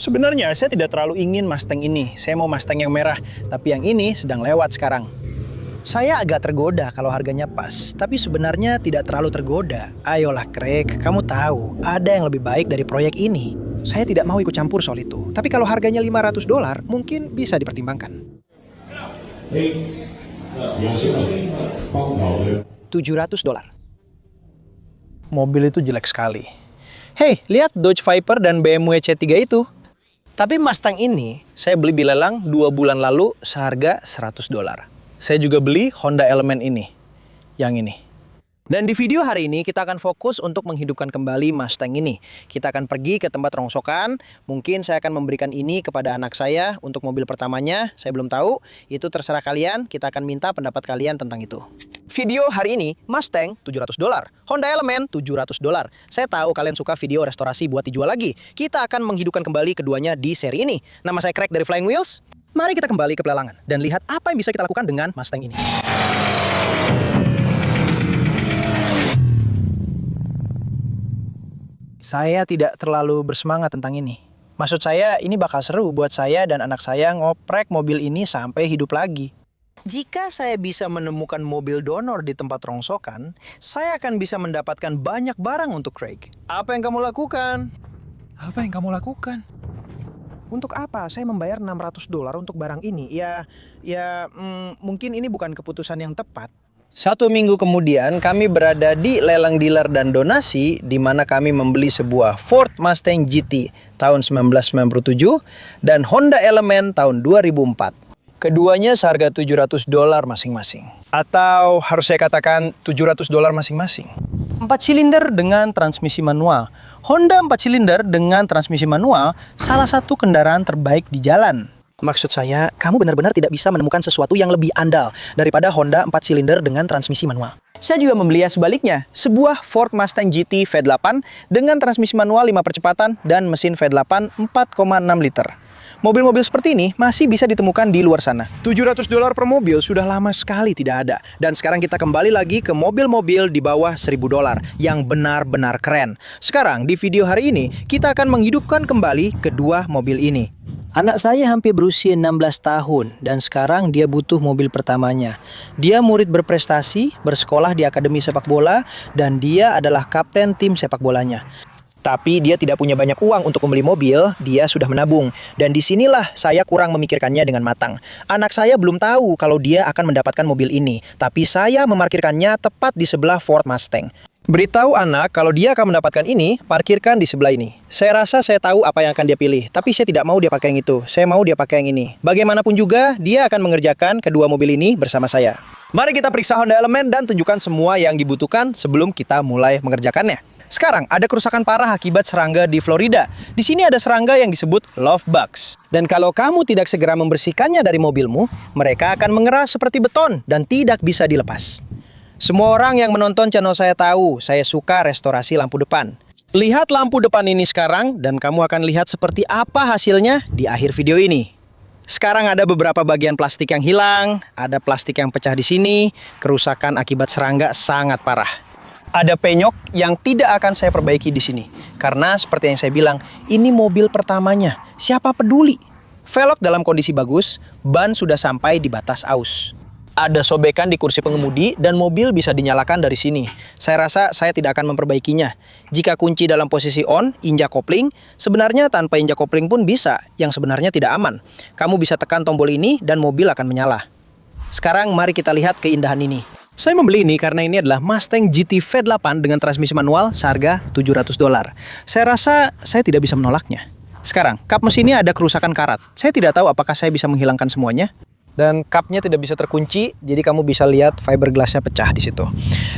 Sebenarnya saya tidak terlalu ingin Mustang ini. Saya mau Mustang yang merah, tapi yang ini sedang lewat sekarang. Saya agak tergoda kalau harganya pas, tapi sebenarnya tidak terlalu tergoda. Ayolah Craig, kamu tahu, ada yang lebih baik dari proyek ini. Saya tidak mau ikut campur soal itu, tapi kalau harganya $500, mungkin bisa dipertimbangkan. $700. Mobil itu jelek sekali. Hei, lihat Dodge Viper dan BMW C3 itu. Tapi Mustang ini saya beli di lelang 2 bulan lalu seharga $100. Saya juga beli Honda Element ini, yang ini. Dan di video hari ini kita akan fokus untuk menghidupkan kembali Mustang ini. Kita akan pergi ke tempat rongsokan. Mungkin saya akan memberikan ini kepada anak saya untuk mobil pertamanya. Saya belum tahu. Itu terserah kalian. Kita akan minta pendapat kalian tentang itu. Video hari ini Mustang $700, Honda Element $700. Saya tahu kalian suka video restorasi buat dijual lagi. Kita akan menghidupkan kembali keduanya di seri ini. Nama saya Craig dari Flying Wheels. Mari kita kembali ke pelelangan dan lihat apa yang bisa kita lakukan dengan Mustang ini. Saya tidak terlalu bersemangat tentang ini. Maksud saya, ini bakal seru buat saya dan anak saya ngoprek mobil ini sampai hidup lagi. Jika saya bisa menemukan mobil donor di tempat rongsokan, saya akan bisa mendapatkan banyak barang untuk Craig. Apa yang kamu lakukan? Apa yang kamu lakukan? Untuk apa saya membayar $600 untuk barang ini? Mungkin ini bukan keputusan yang tepat. 1 minggu kemudian kami berada di lelang dealer dan donasi di mana kami membeli sebuah Ford Mustang GT tahun 1997 dan Honda Element tahun 2004. Keduanya seharga $700 masing-masing. Atau harus saya katakan $700 masing-masing. 4 silinder dengan transmisi manual. Honda 4 silinder dengan transmisi manual salah satu kendaraan terbaik di jalan. Maksud saya, kamu benar-benar tidak bisa menemukan sesuatu yang lebih andal daripada Honda 4 silinder dengan transmisi manual. Saya juga membeli sebaliknya, sebuah Ford Mustang GT V8 dengan transmisi manual 5 percepatan dan mesin V8 4,6 liter. Mobil-mobil seperti ini masih bisa ditemukan di luar sana. $700 per mobil sudah lama sekali tidak ada. Dan sekarang kita kembali lagi ke mobil-mobil di bawah $1.000 yang benar-benar keren. Sekarang di video hari ini kita akan menghidupkan kembali kedua mobil ini. Anak saya hampir berusia 16 tahun dan sekarang dia butuh mobil pertamanya. Dia murid berprestasi, bersekolah di akademi sepak bola, dan dia adalah kapten tim sepak bolanya. Tapi dia tidak punya banyak uang untuk membeli mobil, dia sudah menabung. Dan disinilah saya kurang memikirkannya dengan matang. Anak saya belum tahu kalau dia akan mendapatkan mobil ini, tapi saya memarkirkannya tepat di sebelah Ford Mustang. Beritahu anak kalau dia akan mendapatkan ini, parkirkan di sebelah ini. Saya rasa saya tahu apa yang akan dia pilih, tapi saya tidak mau dia pakai yang itu. Saya mau dia pakai yang ini. Bagaimanapun juga, dia akan mengerjakan kedua mobil ini bersama saya. Mari kita periksa Honda Element dan tunjukkan semua yang dibutuhkan sebelum kita mulai mengerjakannya. Sekarang, ada kerusakan parah akibat serangga di Florida. Di sini ada serangga yang disebut love bugs. Dan kalau kamu tidak segera membersihkannya dari mobilmu, mereka akan mengeras seperti beton dan tidak bisa dilepas. Semua orang yang menonton channel saya tahu, saya suka restorasi lampu depan. Lihat lampu depan ini sekarang, dan kamu akan lihat seperti apa hasilnya di akhir video ini. Sekarang ada beberapa bagian plastik yang hilang, ada plastik yang pecah di sini, kerusakan akibat serangga sangat parah. Ada penyok yang tidak akan saya perbaiki di sini. Karena seperti yang saya bilang, ini mobil pertamanya. Siapa peduli? Velg dalam kondisi bagus, ban sudah sampai di batas aus. Ada sobekan di kursi pengemudi dan mobil bisa dinyalakan dari sini. Saya rasa saya tidak akan memperbaikinya. Jika kunci dalam posisi on, injak kopling, sebenarnya tanpa injak kopling pun bisa, yang sebenarnya tidak aman. Kamu bisa tekan tombol ini dan mobil akan menyala. Sekarang mari kita lihat keindahan ini. Saya membeli ini karena ini adalah Mustang GT V8 dengan transmisi manual seharga $700. Saya rasa saya tidak bisa menolaknya. Sekarang, kap mesinnya ada kerusakan karat. Saya tidak tahu apakah saya bisa menghilangkan semuanya. Dan kapnya tidak bisa terkunci, jadi kamu bisa lihat fiberglassnya pecah di situ.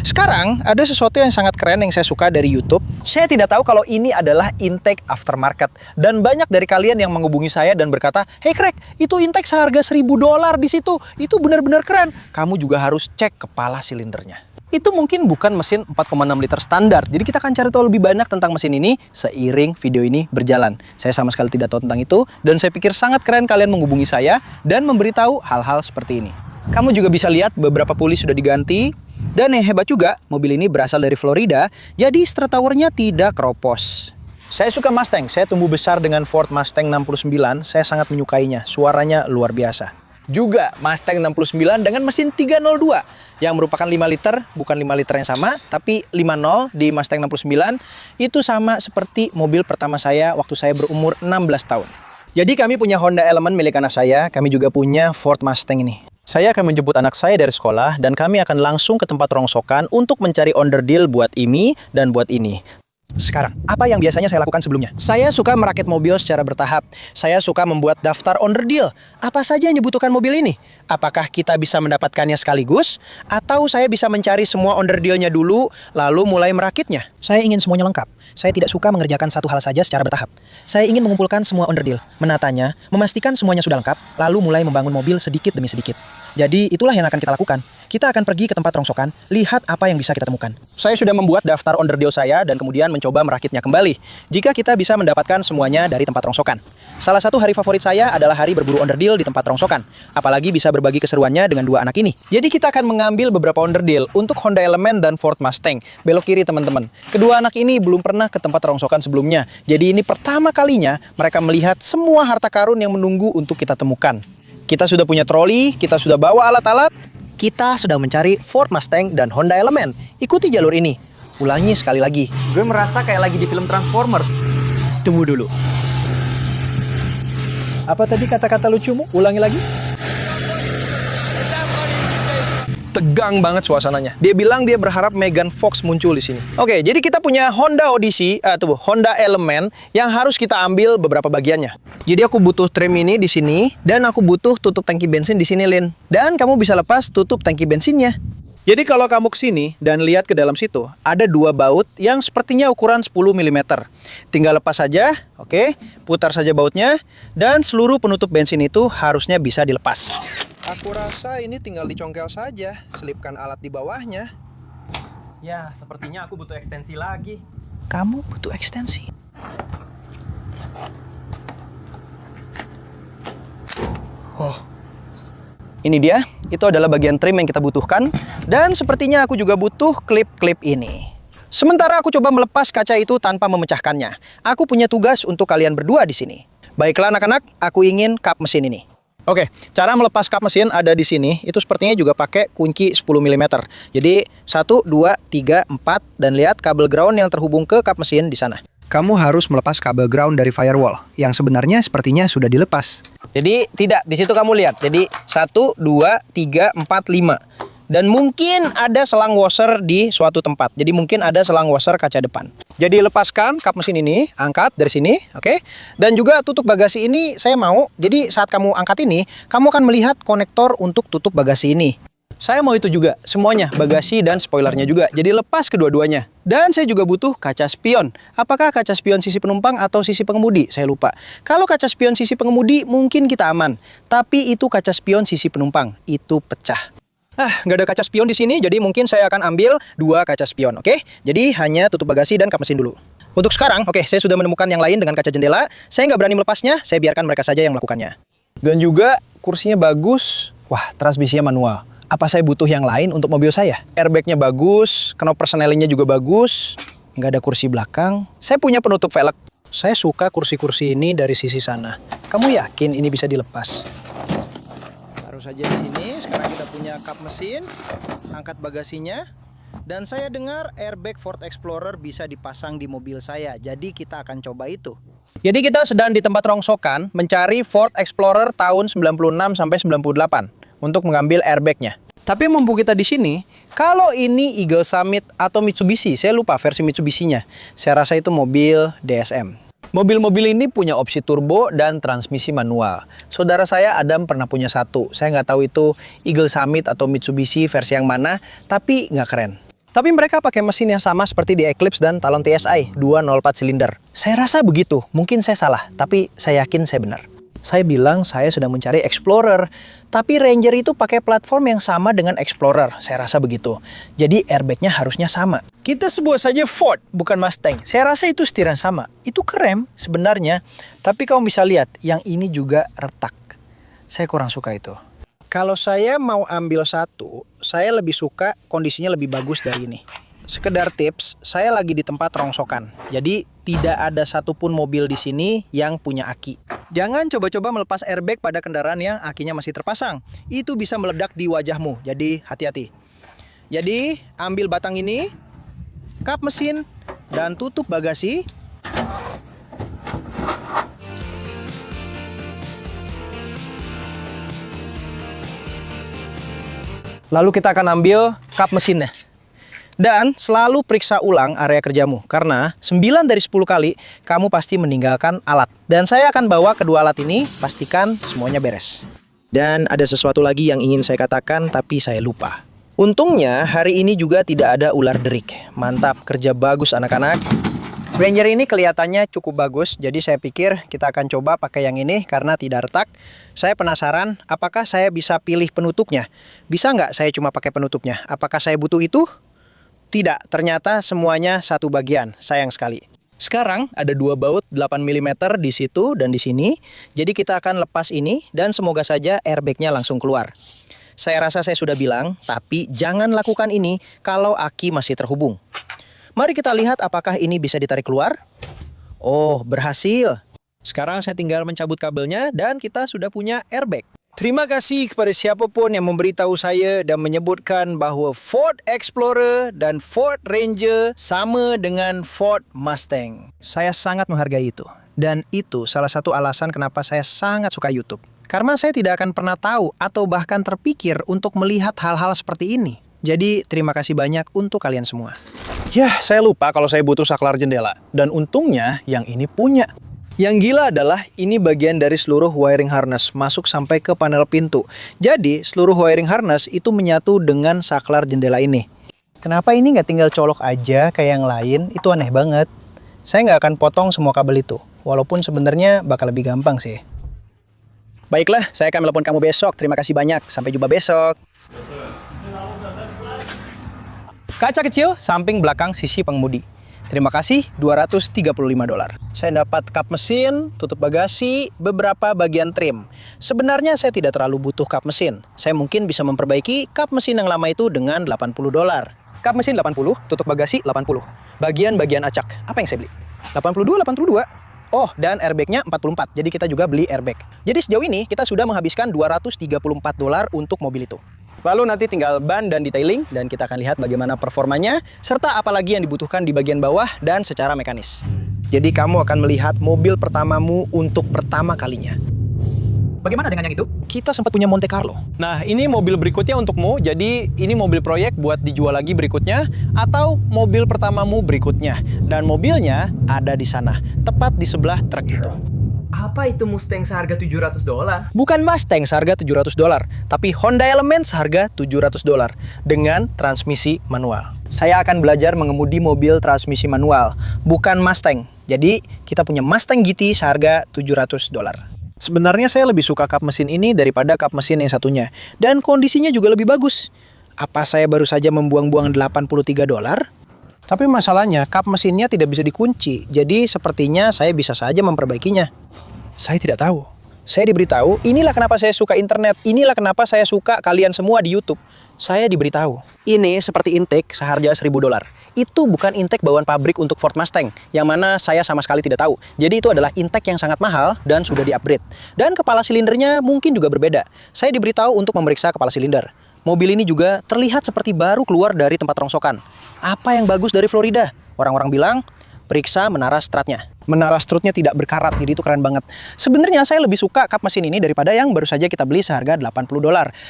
Sekarang, ada sesuatu yang sangat keren yang saya suka dari YouTube. Saya tidak tahu kalau ini adalah intake aftermarket. Dan banyak dari kalian yang menghubungi saya dan berkata, "Hey Craig, itu intake seharga $1.000 di situ. Itu benar-benar keren." Kamu juga harus cek kepala silindernya. Itu mungkin bukan mesin 4,6 liter standar. Jadi kita akan cari tahu lebih banyak tentang mesin ini seiring video ini berjalan. Saya sama sekali tidak tahu tentang itu, dan saya pikir sangat keren kalian menghubungi saya dan memberitahu hal-hal seperti ini. Kamu juga bisa lihat beberapa puli sudah diganti, dan yang hebat juga, mobil ini berasal dari Florida, jadi strut towernya tidak keropos. Saya suka Mustang. Saya tumbuh besar dengan Ford Mustang 69. Saya sangat menyukainya. Suaranya luar biasa. Juga Mustang 69 dengan mesin 302 yang merupakan 5 liter, bukan 5 liter yang sama, tapi 50 di Mustang 69 itu sama seperti mobil pertama saya waktu saya berumur 16 tahun. Jadi kami punya Honda Element milik anak saya, kami juga punya Ford Mustang ini. Saya akan menjemput anak saya dari sekolah dan kami akan langsung ke tempat rongsokan untuk mencari onderdil buat ini dan buat ini. Sekarang, apa yang biasanya saya lakukan sebelumnya? Saya suka merakit mobil secara bertahap. Saya suka membuat daftar onderdil. Apa saja yang dibutuhkan mobil ini? Apakah kita bisa mendapatkannya sekaligus? Atau saya bisa mencari semua onderdilnya dulu, lalu mulai merakitnya? Saya ingin semuanya lengkap. Saya tidak suka mengerjakan satu hal saja secara bertahap. Saya ingin mengumpulkan semua onderdil, menatanya, memastikan semuanya sudah lengkap, lalu mulai membangun mobil sedikit demi sedikit. Jadi itulah yang akan kita lakukan. Kita akan pergi ke tempat rongsokan, lihat apa yang bisa kita temukan. Saya sudah membuat daftar onderdil saya dan kemudian mencoba merakitnya kembali. Jika kita bisa mendapatkan semuanya dari tempat rongsokan. Salah satu hari favorit saya adalah hari berburu onderdil di tempat rongsokan. Apalagi bisa berbagi keseruannya dengan dua anak ini. Jadi kita akan mengambil beberapa onderdil untuk Honda Element dan Ford Mustang. Belok kiri teman-teman. Kedua anak ini belum pernah ke tempat rongsokan sebelumnya. Jadi ini pertama kalinya mereka melihat semua harta karun yang menunggu untuk kita temukan. Kita sudah punya troli, kita sudah bawa alat-alat. Kita sedang mencari Ford Mustang dan Honda Element. Ikuti jalur ini. Ulangi sekali lagi. Gue merasa kayak lagi di film Transformers. Tunggu dulu. Apa tadi kata-kata lucumu? Ulangi lagi. Tegang banget suasananya. Dia bilang dia berharap Megan Fox muncul di sini. Oke, jadi kita punya Honda Odyssey, Honda Element yang harus kita ambil beberapa bagiannya. Jadi aku butuh trim ini di sini dan aku butuh tutup tangki bensin di sini, Lin. Dan kamu bisa lepas tutup tangki bensinnya. Jadi kalau kamu kesini dan lihat ke dalam situ, ada dua baut yang sepertinya ukuran 10 mm. Tinggal lepas saja, oke, putar saja bautnya, dan seluruh penutup bensin itu harusnya bisa dilepas. Aku rasa ini tinggal dicongkel saja, selipkan alat di bawahnya. Ya, sepertinya aku butuh ekstensi lagi. Kamu butuh ekstensi? Oh. Ini dia, itu adalah bagian trim yang kita butuhkan. Dan sepertinya aku juga butuh klip-klip ini. Sementara aku coba melepas kaca itu tanpa memecahkannya. Aku punya tugas untuk kalian berdua di sini. Baiklah anak-anak, aku ingin kap mesin ini. Oke, cara melepas kap mesin ada di sini. Itu sepertinya juga pakai kunci 10 mm. Jadi 1, 2, 3, 4 dan lihat kabel ground yang terhubung ke kap mesin di sana. Kamu harus melepas kabel ground dari firewall yang sebenarnya sepertinya sudah dilepas. Jadi tidak, di situ kamu lihat. Jadi 1, 2, 3, 4, 5. Dan mungkin ada selang washer di suatu tempat. Jadi mungkin ada selang washer kaca depan. Jadi lepaskan kap mesin ini, angkat dari sini, oke? Dan juga tutup bagasi ini saya mau. Jadi saat kamu angkat ini, kamu akan melihat konektor untuk tutup bagasi ini. Saya mau itu juga, semuanya, bagasi dan spoilernya juga. Jadi lepas kedua-duanya. Dan saya juga butuh kaca spion. Apakah kaca spion sisi penumpang atau sisi pengemudi? Saya lupa. Kalau kaca spion sisi pengemudi, mungkin kita aman. Tapi itu kaca spion sisi penumpang, itu pecah. Nggak ada kaca spion di sini, jadi mungkin saya akan ambil 2 kaca spion, oke? Jadi hanya tutup bagasi dan kap mesin dulu. Untuk sekarang, oke, saya sudah menemukan yang lain dengan kaca jendela. Saya nggak berani melepasnya, saya biarkan mereka saja yang melakukannya. Dan juga kursinya bagus. Wah, transmisinya manual. Apa saya butuh yang lain untuk mobil saya? Airbagnya bagus, knob persnelingnya juga bagus. Nggak ada kursi belakang. Saya punya penutup velg. Saya suka kursi-kursi ini dari sisi sana. Kamu yakin ini bisa dilepas? Saja di sini. Sekarang kita punya kap mesin, angkat bagasinya, dan saya dengar airbag Ford Explorer bisa dipasang di mobil saya. Jadi kita akan coba itu. Jadi kita sedang di tempat rongsokan mencari Ford Explorer tahun 96 sampai 98 untuk mengambil airbagnya. Tapi mumpung kita di sini, kalau ini Eagle Summit atau Mitsubishi, saya lupa versi Mitsubishi-nya. Saya rasa itu mobil DSM. Mobil-mobil ini punya opsi turbo dan transmisi manual. Saudara saya Adam pernah punya satu. Saya nggak tahu itu Eagle Summit atau Mitsubishi versi yang mana, tapi nggak keren. Tapi mereka pakai mesin yang sama seperti di Eclipse dan Talon TSI, 204 silinder. Saya rasa begitu, mungkin saya salah, tapi saya yakin saya benar. Saya bilang saya sedang mencari Explorer, tapi Ranger itu pakai platform yang sama dengan Explorer. Saya rasa begitu. Jadi airbagnya harusnya sama. Kita sebut saja Ford, bukan Mustang. Saya rasa itu setiran sama. Itu keren sebenarnya, tapi kamu bisa lihat yang ini juga retak. Saya kurang suka itu. Kalau saya mau ambil satu, saya lebih suka kondisinya lebih bagus dari ini. Sekedar tips, saya lagi di tempat rongsokan. Jadi tidak ada satupun mobil di sini yang punya aki. Jangan coba-coba melepas airbag pada kendaraan yang akinya masih terpasang. Itu bisa meledak di wajahmu, jadi hati-hati. Jadi, ambil batang ini, kap mesin, dan tutup bagasi. Lalu kita akan ambil kap mesinnya. Dan selalu periksa ulang area kerjamu. Karena 9 dari 10 kali kamu pasti meninggalkan alat. Dan saya akan bawa kedua alat ini, pastikan semuanya beres. Dan ada sesuatu lagi yang ingin saya katakan tapi saya lupa. Untungnya hari ini juga tidak ada ular derik. Mantap, kerja bagus anak-anak. Ranger ini kelihatannya cukup bagus, jadi saya pikir kita akan coba pakai yang ini karena tidak retak. Saya penasaran, apakah saya bisa pilih penutupnya? Bisa nggak saya cuma pakai penutupnya? Apakah saya butuh itu? Tidak, ternyata semuanya satu bagian. Sayang sekali. Sekarang ada dua baut 8 mm di situ dan di sini. Jadi kita akan lepas ini dan semoga saja airbagnya langsung keluar. Saya rasa saya sudah bilang, tapi jangan lakukan ini kalau aki masih terhubung. Mari kita lihat apakah ini bisa ditarik keluar. Oh, berhasil. Sekarang saya tinggal mencabut kabelnya dan kita sudah punya airbag. Terima kasih kepada siapapun yang memberitahu saya dan menyebutkan bahawa Ford Explorer dan Ford Ranger sama dengan Ford Mustang. Saya sangat menghargai itu. Dan itu salah satu alasan kenapa saya sangat suka YouTube. Karena saya tidak akan pernah tahu atau bahkan terpikir untuk melihat hal-hal seperti ini. Jadi terima kasih banyak untuk kalian semua. Yah, saya lupa kalau saya butuh saklar jendela. Dan untungnya yang ini punya. Yang gila adalah ini bagian dari seluruh wiring harness masuk sampai ke panel pintu. Jadi seluruh wiring harness itu menyatu dengan saklar jendela ini. Kenapa ini nggak tinggal colok aja kayak yang lain? Itu aneh banget. Saya nggak akan potong semua kabel itu. Walaupun sebenarnya bakal lebih gampang sih. Baiklah, saya akan menelepon kamu besok. Terima kasih banyak. Sampai jumpa besok. Kaca kecil, samping belakang sisi pengemudi. Terima kasih, $235. Saya dapat kap mesin, tutup bagasi, beberapa bagian trim. Sebenarnya saya tidak terlalu butuh kap mesin. Saya mungkin bisa memperbaiki kap mesin yang lama itu dengan $80. Kap mesin 80, tutup bagasi 80. Bagian-bagian acak. Apa yang saya beli? 82. Oh, dan airbagnya 44. Jadi kita juga beli airbag. Jadi sejauh ini kita sudah menghabiskan $234 untuk mobil itu. Lalu nanti tinggal ban dan detailing dan kita akan lihat bagaimana performanya serta apalagi yang dibutuhkan di bagian bawah dan secara mekanis. Jadi kamu akan melihat mobil pertamamu untuk pertama kalinya. Bagaimana dengan yang itu? Kita sempat punya Monte Carlo. Nah, ini mobil berikutnya untukmu. Jadi ini mobil proyek buat dijual lagi berikutnya atau mobil pertamamu berikutnya. Dan mobilnya ada di sana, tepat di sebelah truk itu. Apa itu Mustang seharga $700? Bukan Mustang seharga $700, tapi Honda Element seharga $700 dengan transmisi manual. Saya akan belajar mengemudi mobil transmisi manual, bukan Mustang. Jadi kita punya Mustang GT seharga $700. Sebenarnya saya lebih suka kap mesin ini daripada kap mesin yang satunya. Dan kondisinya juga lebih bagus. Apa saya baru saja membuang-buang $83? Tapi masalahnya kap mesinnya tidak bisa dikunci. Jadi sepertinya saya bisa saja memperbaikinya. Saya tidak tahu. Saya diberitahu, inilah kenapa saya suka internet. Inilah kenapa saya suka kalian semua di YouTube. Saya diberitahu. Ini seperti intake seharga $1.000. Itu bukan intake bawaan pabrik untuk Ford Mustang, yang mana saya sama sekali tidak tahu. Jadi itu adalah intake yang sangat mahal dan sudah di-upgrade. Dan kepala silindernya mungkin juga berbeda. Saya diberitahu untuk memeriksa kepala silinder. Mobil ini juga terlihat seperti baru keluar dari tempat rongsokan. Apa yang bagus dari Florida? Orang-orang bilang, periksa menara stratnya. Menara strutnya tidak berkarat, jadi itu keren banget. Sebenarnya saya lebih suka kap mesin ini daripada yang baru saja kita beli seharga $80.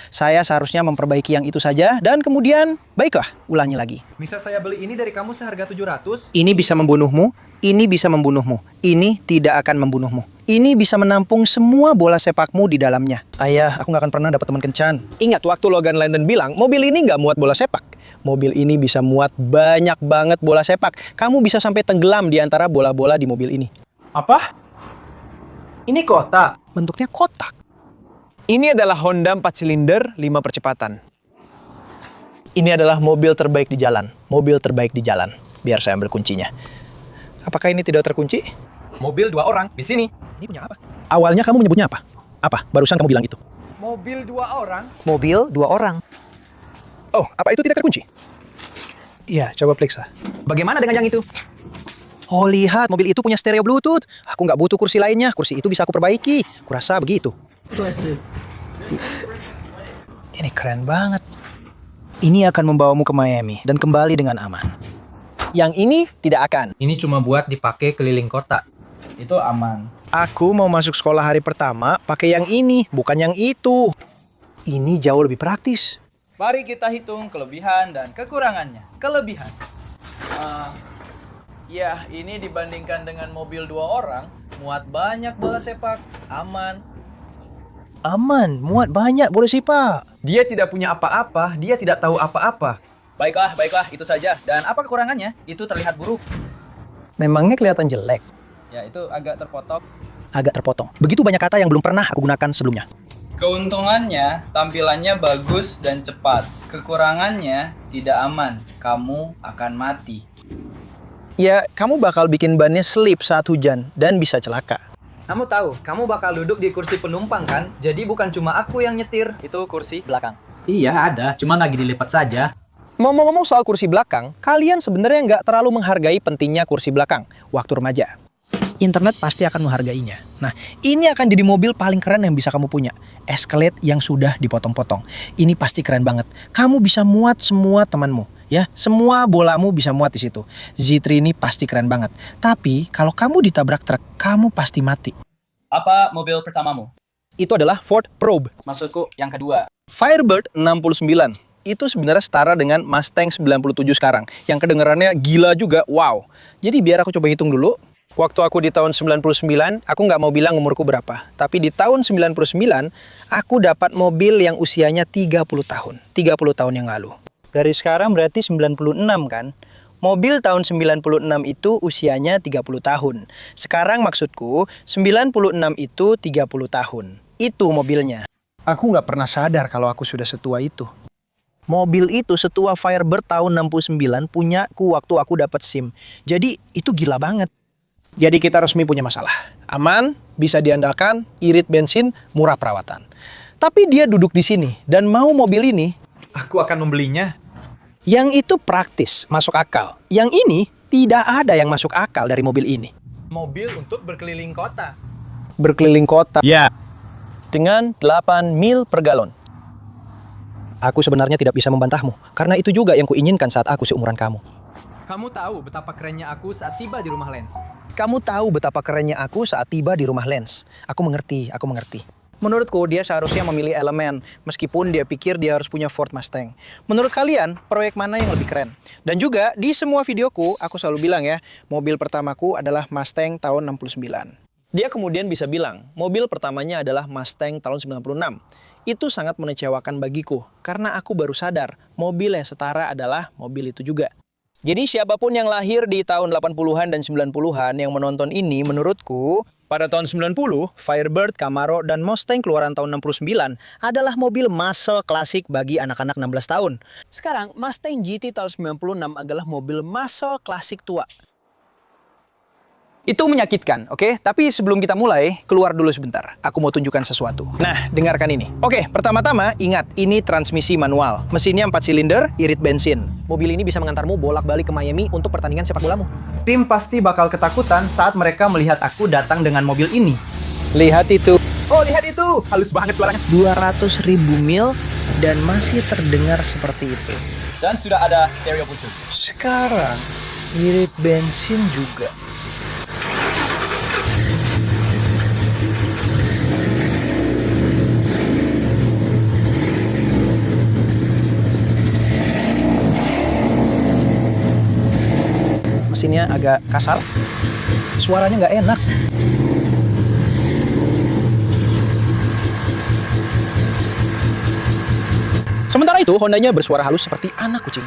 Saya seharusnya memperbaiki yang itu saja dan kemudian, baiklah, ulangi lagi. Bisa saya beli ini dari kamu seharga $700? Ini bisa membunuhmu, ini bisa membunuhmu, ini tidak akan membunuhmu. Ini bisa menampung semua bola sepakmu di dalamnya. Ayah, aku nggak akan pernah dapat teman kencan. Ingat waktu Logan Landon bilang, mobil ini nggak muat bola sepak. Mobil ini bisa muat banyak banget bola sepak. Kamu bisa sampai tenggelam di antara bola-bola di mobil ini. Apa? Ini kotak. Bentuknya kotak. Ini adalah Honda 4 silinder 5 percepatan. Ini adalah mobil terbaik di jalan. Mobil terbaik di jalan. Biar saya ambil kuncinya. Apakah ini tidak terkunci? Mobil 2 orang di sini. Ini punya apa? Awalnya kamu menyebutnya apa? Apa? Barusan kamu bilang itu. Mobil 2 orang. Mobil 2 orang. Oh, apa itu tidak terkunci? Iya, coba periksa. Bagaimana dengan yang itu? Oh lihat, mobil itu punya stereo Bluetooth. Aku nggak butuh kursi lainnya, kursi itu bisa aku perbaiki. Kurasa begitu. Ini keren banget. Ini akan membawamu ke Miami dan kembali dengan aman. Yang ini tidak akan. Ini cuma buat dipakai keliling kota. Itu aman. Aku mau masuk sekolah hari pertama pakai yang ini, bukan yang itu. Ini jauh lebih praktis. Mari kita hitung kelebihan dan kekurangannya. Kelebihan. Ya, ini dibandingkan dengan mobil 2 orang, muat banyak bola sepak, aman. Aman, muat banyak bola sepak. Dia tidak punya apa-apa, dia tidak tahu apa-apa. Baiklah, itu saja. Dan apa kekurangannya? Itu terlihat buruk. Memangnya kelihatan jelek? Ya, itu agak terpotong. Agak terpotong. Begitu banyak kata yang belum pernah aku gunakan sebelumnya. Keuntungannya, tampilannya bagus dan cepat. Kekurangannya, tidak aman. Kamu akan mati. Ya, kamu bakal bikin bannya slip saat hujan dan bisa celaka. Kamu tahu, kamu bakal duduk di kursi penumpang kan? Jadi bukan cuma aku yang nyetir. Itu kursi belakang. Iya ada, cuma lagi dilipat saja. Ngomong-ngomong soal kursi belakang, kalian sebenarnya nggak terlalu menghargai pentingnya kursi belakang waktu remaja. Internet pasti akan menghargainya. Nah, ini akan jadi mobil paling keren yang bisa kamu punya. Escalade yang sudah dipotong-potong. Ini pasti keren banget. Kamu bisa muat semua temanmu. Ya, semua bolamu bisa muat di situ. Z3 ini pasti keren banget. Tapi, kalau kamu ditabrak truk, kamu pasti mati. Apa mobil pertamamu? Itu adalah Ford Probe. Maksudku yang kedua. Firebird 69. Itu sebenarnya setara dengan Mustang 97 sekarang. Yang kedengarannya gila juga, wow. Jadi biar aku coba hitung dulu. Waktu aku di tahun 99, aku nggak mau bilang umurku berapa. Tapi di tahun 99, aku dapat mobil yang usianya 30 tahun. 30 tahun yang lalu. Dari sekarang berarti 96 kan? Mobil tahun 96 itu usianya 30 tahun. Sekarang maksudku, 96 itu 30 tahun. Itu mobilnya. Aku nggak pernah sadar kalau aku sudah setua itu. Mobil itu setua Firebird tahun 69 punyaku waktu aku dapat SIM. Jadi itu gila banget. Jadi kita resmi punya masalah. Aman, bisa diandalkan, irit bensin, murah perawatan. Tapi dia duduk di sini dan mau mobil ini. Aku akan membelinya. Yang itu praktis, masuk akal. Yang ini tidak ada yang masuk akal dari mobil ini. Mobil untuk berkeliling kota. Berkeliling kota. Ya. Dengan 8 mil per galon. Aku sebenarnya tidak bisa membantahmu, karena itu juga yang kuinginkan saat aku seumuran kamu. Kamu tahu betapa kerennya aku saat tiba di rumah Lens. Kamu tahu betapa kerennya aku saat tiba di rumah Lens. Aku mengerti. Menurutku dia seharusnya memilih elemen, meskipun dia pikir dia harus punya Ford Mustang. Menurut kalian, proyek mana yang lebih keren? Dan juga di semua videoku, aku selalu bilang ya, mobil pertamaku adalah Mustang tahun 69. Dia kemudian bisa bilang, mobil pertamanya adalah Mustang tahun 96. Itu sangat mengecewakan bagiku, karena aku baru sadar, mobil yang setara adalah mobil itu juga. Jadi siapapun yang lahir di tahun 80-an dan 90-an yang menonton ini, menurutku, pada tahun 90, Firebird, Camaro, dan Mustang keluaran tahun 69 adalah mobil muscle klasik bagi anak-anak 16 tahun. Sekarang, Mustang GT tahun 96 adalah mobil muscle klasik tua. Itu menyakitkan, oke? Tapi sebelum kita mulai, keluar dulu sebentar. Aku mau tunjukkan sesuatu. Nah, dengarkan ini. Oke, pertama-tama, ingat, ini transmisi manual. Mesinnya 4 silinder, irit bensin. Mobil ini bisa mengantarmu bolak-balik ke Miami untuk pertandingan sepak bolamu. Tim pasti bakal ketakutan saat mereka melihat aku datang dengan mobil ini. Lihat itu. Oh, lihat itu. Halus banget suaranya. 200.000 mil dan masih terdengar seperti itu. Dan sudah ada stereo Bluetooth. Sekarang, irit bensin juga. Mesinnya agak kasar, suaranya nggak enak. Sementara itu, Hondanya bersuara halus seperti anak kucing.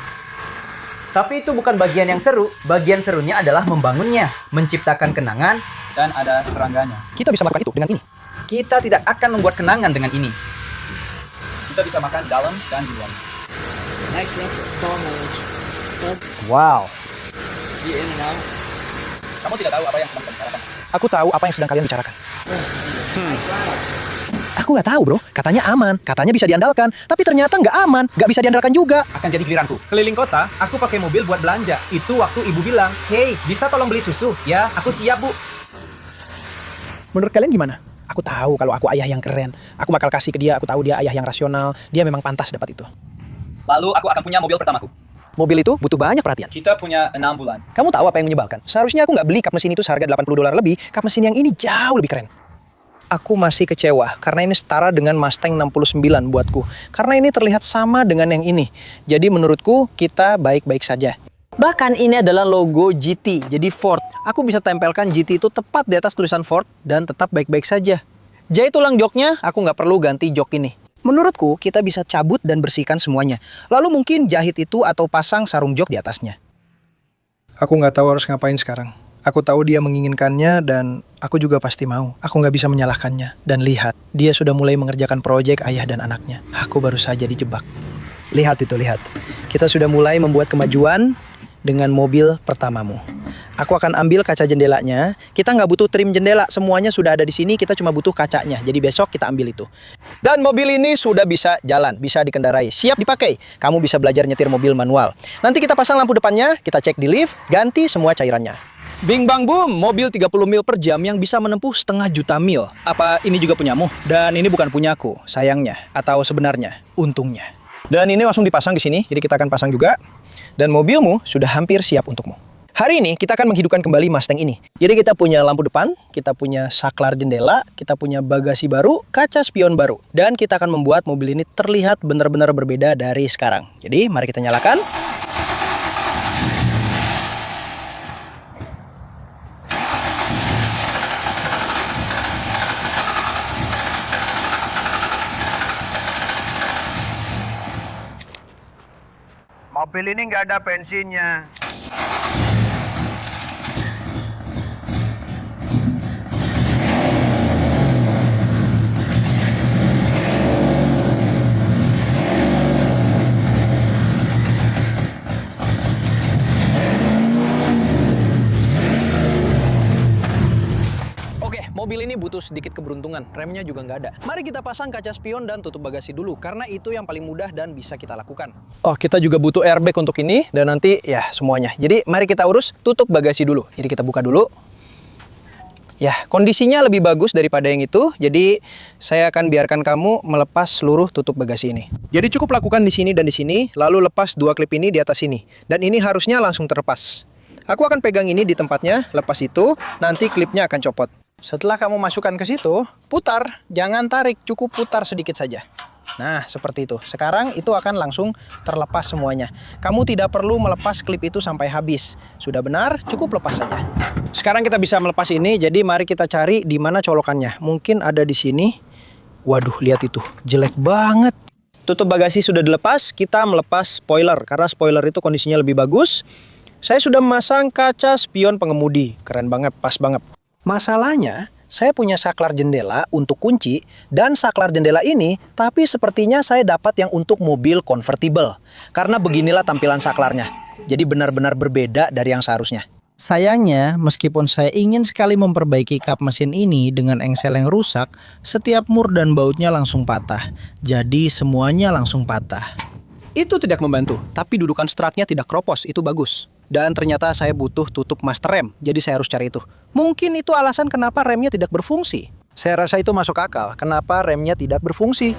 Tapi itu bukan bagian yang seru. Bagian serunya adalah membangunnya, menciptakan kenangan, dan ada serangganya. Kita bisa melakukan itu dengan ini. Kita tidak akan membuat kenangan dengan ini. Kita bisa makan dalam dan di luar. Wow. Kamu tidak tahu apa yang sedang kami bicarakan. Aku tahu apa yang sedang kalian bicarakan. Aku nggak tahu bro, katanya aman, katanya bisa diandalkan. Tapi ternyata nggak aman, nggak bisa diandalkan juga. Akan jadi giliranku. Keliling kota, aku pakai mobil buat belanja. Itu waktu ibu bilang, "Hey, bisa tolong beli susu?" Ya, aku siap, Bu. Menurut kalian gimana? Aku tahu kalau aku ayah yang keren. Aku bakal kasih ke dia, aku tahu dia ayah yang rasional. Dia memang pantas dapat itu. Lalu aku akan punya mobil pertamaku. Mobil itu butuh banyak perhatian. Kita punya 6 bulan. Kamu tahu apa yang menyebalkan? Seharusnya aku nggak beli kap mesin itu seharga $80 lebih. Kap mesin yang ini jauh lebih keren. Aku masih kecewa karena ini setara dengan Mustang 69 buatku. Karena ini terlihat sama dengan yang ini. Jadi menurutku kita baik-baik saja. Bahkan ini adalah logo GT, jadi Ford. Aku bisa tempelkan GT itu tepat di atas tulisan Ford dan tetap baik-baik saja. Jahit tulang joknya, aku nggak perlu ganti jok ini. Menurutku kita bisa cabut dan bersihkan semuanya. Lalu mungkin jahit itu atau pasang sarung jok di atasnya. Aku nggak tahu harus ngapain sekarang. Aku tahu dia menginginkannya dan aku juga pasti mau. Aku nggak bisa menyalahkannya. Dan lihat, dia sudah mulai mengerjakan proyek ayah dan anaknya. Aku baru saja dijebak. Lihat itu, lihat. Kita sudah mulai membuat kemajuan dengan mobil pertamamu. Aku akan ambil kaca jendelanya. Kita nggak butuh trim jendela. Semuanya sudah ada di sini. Kita cuma butuh kacanya. Jadi besok kita ambil itu. Dan mobil ini sudah bisa jalan. Bisa dikendarai. Siap dipakai. Kamu bisa belajar nyetir mobil manual. Nanti kita pasang lampu depannya. Kita cek di lift. Ganti semua cairannya. Bing bang boom, mobil 30 mil per jam yang bisa menempuh 500 juta mil. Apa ini juga punyamu? Dan ini bukan punyaku, sayangnya. Atau sebenarnya, untungnya. Dan ini langsung dipasang di sini, jadi kita akan pasang juga. Dan mobilmu sudah hampir siap untukmu. Hari ini kita akan menghidupkan kembali Mustang ini. Jadi kita punya lampu depan, kita punya saklar jendela, kita punya bagasi baru, kaca spion baru. Dan kita akan membuat mobil ini terlihat benar-benar berbeda dari sekarang. Jadi mari kita nyalakan. Mobil ini nggak ada bensinnya. Oke, mobil ini butuh sedikit keberuntungan. Remnya juga nggak ada. Mari kita pasang kaca spion dan tutup bagasi dulu. Karena itu yang paling mudah dan bisa kita lakukan. Oh, kita juga butuh airbag untuk ini. Dan nanti ya semuanya. Jadi mari kita urus tutup bagasi dulu. Jadi kita buka dulu. Ya, kondisinya lebih bagus daripada yang itu. Jadi saya akan biarkan kamu melepas seluruh tutup bagasi ini. Jadi cukup lakukan di sini dan di sini. Lalu lepas 2 klip ini di atas sini. Dan ini harusnya langsung terlepas. Aku akan pegang ini di tempatnya. Lepas itu, nanti klipnya akan copot. Setelah kamu masukkan ke situ, putar, jangan tarik, cukup putar sedikit saja. Nah, seperti itu. Sekarang itu akan langsung terlepas semuanya. Kamu tidak perlu melepas klip itu sampai habis. Sudah benar, cukup lepas saja. Sekarang kita bisa melepas ini, jadi mari kita cari di mana colokannya. Mungkin ada di sini. Waduh, lihat itu. Jelek banget. Tutup bagasi sudah dilepas, kita melepas spoiler. Karena spoiler itu kondisinya lebih bagus. Saya sudah memasang kaca spion pengemudi. Keren banget, pas banget. Masalahnya, saya punya saklar jendela untuk kunci dan saklar jendela ini, tapi sepertinya saya dapat yang untuk mobil convertible. Karena beginilah tampilan saklarnya. Jadi benar-benar berbeda dari yang seharusnya. Sayangnya, meskipun saya ingin sekali memperbaiki kap mesin ini dengan engsel yang rusak, setiap mur dan bautnya langsung patah. Jadi semuanya langsung patah. Itu tidak membantu, tapi dudukan stratnya tidak kropos, itu bagus. Dan ternyata saya butuh tutup master rem, jadi saya harus cari itu. Mungkin itu alasan kenapa remnya tidak berfungsi. Saya rasa itu masuk akal, kenapa remnya tidak berfungsi.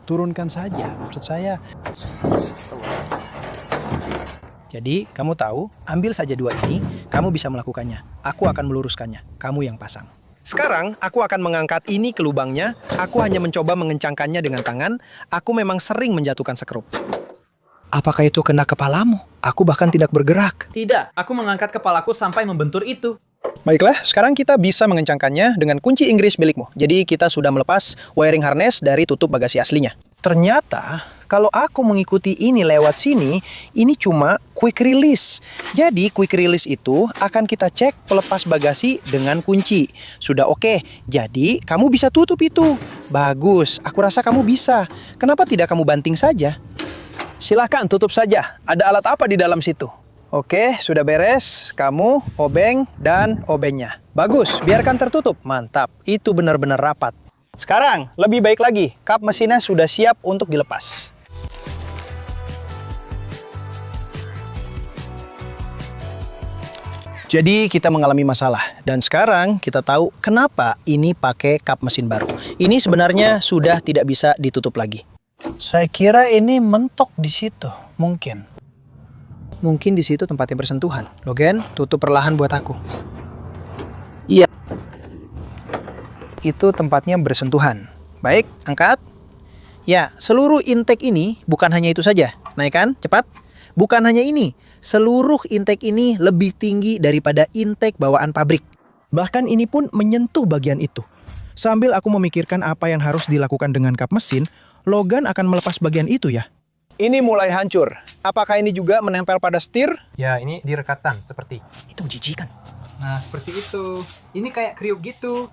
Turunkan saja, maksud saya. Jadi, kamu tahu, ambil saja 2 ini, kamu bisa melakukannya. Aku akan meluruskannya, kamu yang pasang. Sekarang, aku akan mengangkat ini ke lubangnya. Aku hanya mencoba mengencangkannya dengan tangan. Aku memang sering menjatuhkan sekrup. Apakah itu kena kepalamu? Aku bahkan tidak bergerak. Tidak, aku mengangkat kepalaku sampai membentur itu. Baiklah, sekarang kita bisa mengencangkannya dengan kunci Inggris milikmu. Jadi kita sudah melepas wiring harness dari tutup bagasi aslinya. Ternyata, kalau aku mengikuti ini lewat sini, ini cuma quick release. Jadi quick release itu akan kita cek pelepas bagasi dengan kunci. Sudah oke, jadi kamu bisa tutup itu. Bagus, aku rasa kamu bisa. Kenapa tidak kamu banting saja? Silahkan tutup saja. Ada alat apa di dalam situ? Oke, sudah beres. Kamu, obeng, dan obengnya. Bagus, biarkan tertutup. Mantap, itu benar-benar rapat. Sekarang, lebih baik lagi. Kap mesinnya sudah siap untuk dilepas. Jadi kita mengalami masalah dan sekarang kita tahu kenapa ini pakai kap mesin baru. Ini sebenarnya sudah tidak bisa ditutup lagi. Saya kira ini mentok di situ, mungkin. Mungkin di situ tempatnya bersentuhan. Logan, tutup perlahan buat aku. Iya. Itu tempatnya bersentuhan. Baik, angkat. Ya, seluruh intake ini bukan hanya itu saja. Naikkan, cepat. Bukan hanya ini. Seluruh intake ini lebih tinggi daripada intake bawaan pabrik. Bahkan ini pun menyentuh bagian itu. Sambil aku memikirkan apa yang harus dilakukan dengan kap mesin, Logan akan melepas bagian itu ya. Ini mulai hancur. Apakah ini juga menempel pada setir? Ya, ini direkatan seperti. Itu menjijikan. Nah, seperti itu. Ini kayak kriuk gitu.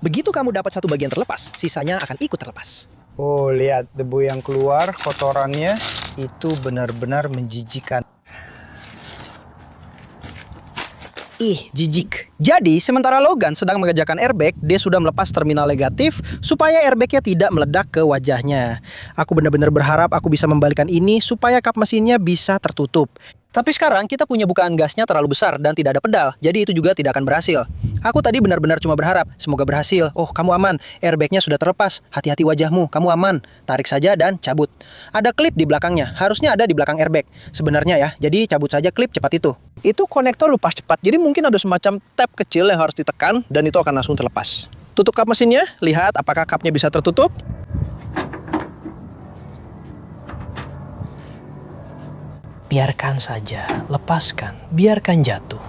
Begitu kamu dapat satu bagian terlepas, sisanya akan ikut terlepas. Oh, lihat debu yang keluar, kotorannya itu benar-benar menjijikan. Ih, jijik. Jadi, sementara Logan sedang mengerjakan airbag, dia sudah melepas terminal negatif supaya airbagnya tidak meledak ke wajahnya. Aku benar-benar berharap aku bisa membalikan ini supaya kap mesinnya bisa tertutup. Tapi sekarang kita punya bukaan gasnya terlalu besar dan tidak ada pedal, jadi itu juga tidak akan berhasil. Aku tadi benar-benar cuma berharap, semoga berhasil. Oh, kamu aman, airbagnya sudah terlepas. Hati-hati wajahmu, kamu aman. Tarik saja dan cabut. Ada klip di belakangnya, harusnya ada di belakang airbag. Sebenarnya ya, jadi cabut saja klip cepat itu. Itu konektor lepas cepat, jadi mungkin ada semacam tab kecil yang harus ditekan dan itu akan langsung terlepas. Tutup kap mesinnya, lihat apakah kapnya bisa tertutup. Biarkan saja, lepaskan, biarkan jatuh.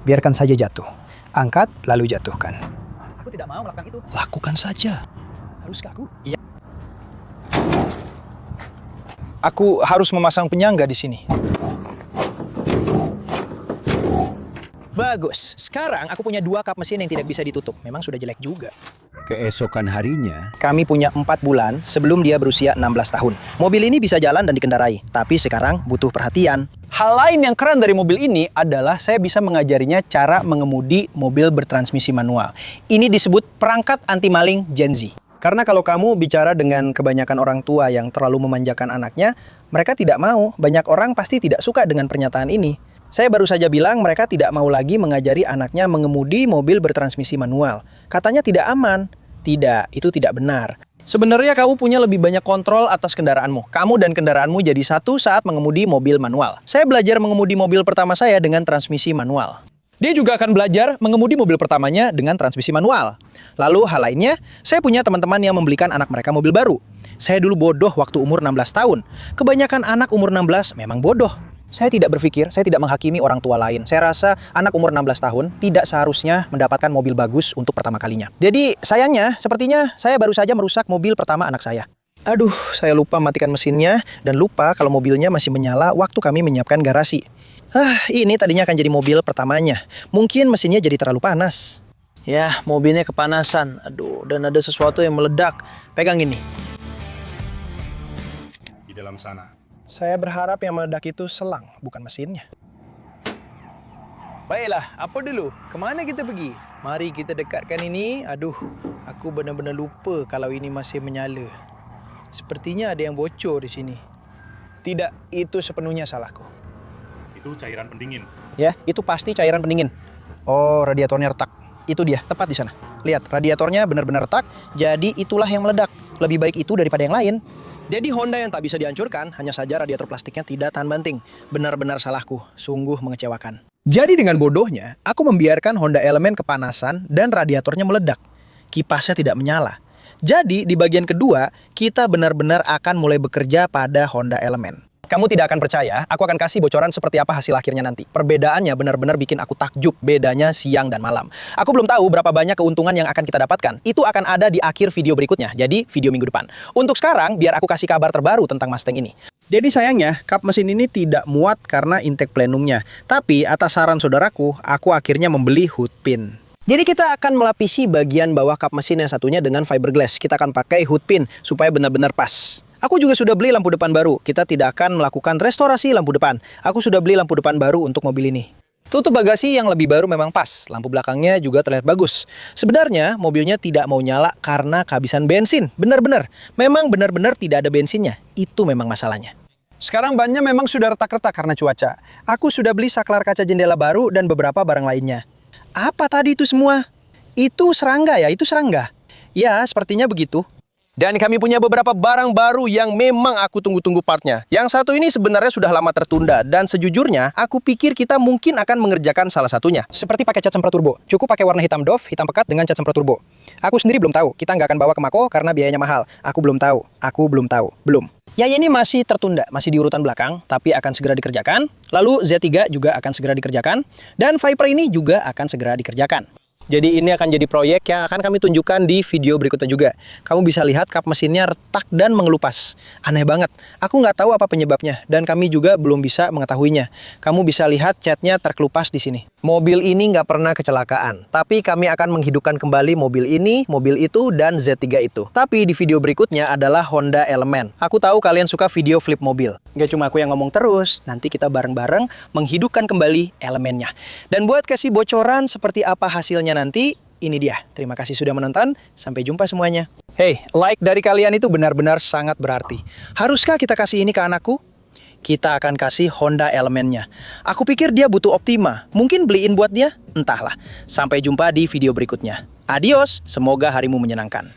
Biarkan saja jatuh. Angkat, lalu jatuhkan. Aku tidak mau melakukan itu. Lakukan saja. Haruskah aku? Iya. Aku harus memasang penyangga di sini. Bagus. Sekarang aku punya 2 kap mesin yang tidak bisa ditutup. Memang sudah jelek juga. Keesokan harinya, Kami punya 4 bulan sebelum dia berusia 16 tahun. Mobil ini bisa jalan dan dikendarai, tapi sekarang butuh perhatian. Hal lain yang keren dari mobil ini adalah saya bisa mengajarinya cara mengemudi mobil bertransmisi manual. Ini disebut perangkat anti maling Gen Z. Karena kalau kamu bicara dengan kebanyakan orang tua yang terlalu memanjakan anaknya, mereka tidak mau. Banyak orang pasti tidak suka dengan pernyataan ini. Saya baru saja bilang mereka tidak mau lagi mengajari anaknya mengemudi mobil bertransmisi manual. Katanya tidak aman. Tidak, itu tidak benar. Sebenarnya kamu punya lebih banyak kontrol atas kendaraanmu. Kamu dan kendaraanmu jadi satu saat mengemudi mobil manual. Saya belajar mengemudi mobil pertama saya dengan transmisi manual. Dia juga akan belajar mengemudi mobil pertamanya dengan transmisi manual. Lalu hal lainnya, saya punya teman-teman yang membelikan anak mereka mobil baru. Saya dulu bodoh waktu umur 16 tahun. Kebanyakan anak umur 16 memang bodoh. Saya tidak berpikir, saya tidak menghakimi orang tua lain. Saya rasa anak umur 16 tahun tidak seharusnya mendapatkan mobil bagus untuk pertama kalinya. Jadi sayangnya, sepertinya saya baru saja merusak mobil pertama anak saya. Aduh, saya lupa matikan mesinnya dan lupa kalau mobilnya masih menyala waktu kami menyiapkan garasi. Ini tadinya akan jadi mobil pertamanya. Mungkin mesinnya jadi terlalu panas. Ya, mobilnya kepanasan. Aduh, dan ada sesuatu yang meledak. Pegang ini. di dalam sana. Saya berharap yang meledak itu selang, bukan mesinnya. Baiklah, apa dulu? Kemana kita pergi? Mari kita dekatkan ini. Aduh, aku benar-benar lupa kalau ini masih menyala. Sepertinya ada yang bocor di sini. Tidak, itu sepenuhnya salahku. Itu cairan pendingin. Ya, itu pasti cairan pendingin. Oh, radiatornya retak. Itu dia, tepat di sana. Lihat, radiatornya benar-benar retak, jadi itulah yang meledak. Lebih baik itu daripada yang lain. Jadi Honda yang tak bisa dihancurkan, hanya saja radiator plastiknya tidak tahan banting. Benar-benar salahku, sungguh mengecewakan. Jadi dengan bodohnya, aku membiarkan Honda Element kepanasan dan radiatornya meledak. Kipasnya tidak menyala. Jadi di bagian kedua, kita benar-benar akan mulai bekerja pada Honda Element. Kamu tidak akan percaya, aku akan kasih bocoran seperti apa hasil akhirnya nanti. Perbedaannya benar-benar bikin aku takjub, bedanya siang dan malam. Aku belum tahu berapa banyak keuntungan yang akan kita dapatkan. Itu akan ada di akhir video berikutnya, jadi video minggu depan. Untuk sekarang, biar aku kasih kabar terbaru tentang Mustang ini. Jadi sayangnya, kap mesin ini tidak muat karena intake plenumnya. Tapi atas saran saudaraku, aku akhirnya membeli hood pin. Jadi kita akan melapisi bagian bawah kap mesin yang satunya dengan fiberglass. Kita akan pakai hood pin supaya benar-benar pas. Aku juga sudah beli lampu depan baru. Kita tidak akan melakukan restorasi lampu depan. Aku sudah beli lampu depan baru untuk mobil ini. Tutup bagasi yang lebih baru memang pas. Lampu belakangnya juga terlihat bagus. Sebenarnya mobilnya tidak mau nyala karena kehabisan bensin. Benar-benar. Memang benar-benar tidak ada bensinnya. Itu memang masalahnya. Sekarang bannya memang sudah retak-retak karena cuaca. Aku sudah beli saklar kaca jendela baru dan beberapa barang lainnya. Apa tadi itu semua? Itu serangga ya? Itu serangga? Ya, sepertinya begitu. Dan kami punya beberapa barang baru yang memang aku tunggu-tunggu partnya. Yang satu ini sebenarnya sudah lama tertunda. Dan sejujurnya, aku pikir kita mungkin akan mengerjakan salah satunya. Seperti pakai cat semprot turbo. Cukup pakai warna hitam doff, hitam pekat dengan cat semprot turbo. Aku sendiri belum tahu. Kita nggak akan bawa ke Mako karena biayanya mahal. Aku belum tahu. Belum. Ya ini masih tertunda. Masih di urutan belakang. Tapi akan segera dikerjakan. Lalu Z3 juga akan segera dikerjakan. Dan Viper ini juga akan segera dikerjakan. Jadi ini akan jadi proyek yang akan kami tunjukkan di video berikutnya juga. Kamu bisa lihat kap mesinnya retak dan mengelupas. Aneh banget. Aku nggak tahu apa penyebabnya dan kami juga belum bisa mengetahuinya. Kamu bisa lihat catnya terkelupas di sini. Mobil ini nggak pernah kecelakaan. Tapi kami akan menghidupkan kembali mobil ini, mobil itu, dan Z3 itu. Tapi di video berikutnya adalah Honda Element. Aku tahu kalian suka video flip mobil. Nggak cuma aku yang ngomong terus. Nanti kita bareng-bareng menghidupkan kembali elemennya. Dan buat kasih bocoran seperti apa hasilnya nanti, ini dia. Terima kasih sudah menonton. Sampai jumpa semuanya. Hey, like dari kalian itu benar-benar sangat berarti. Haruskah kita kasih ini ke anakku? Kita akan kasih Honda Elementnya. Aku pikir dia butuh Optima. Mungkin beliin buat dia? Entahlah. Sampai jumpa di video berikutnya. Adios, semoga harimu menyenangkan.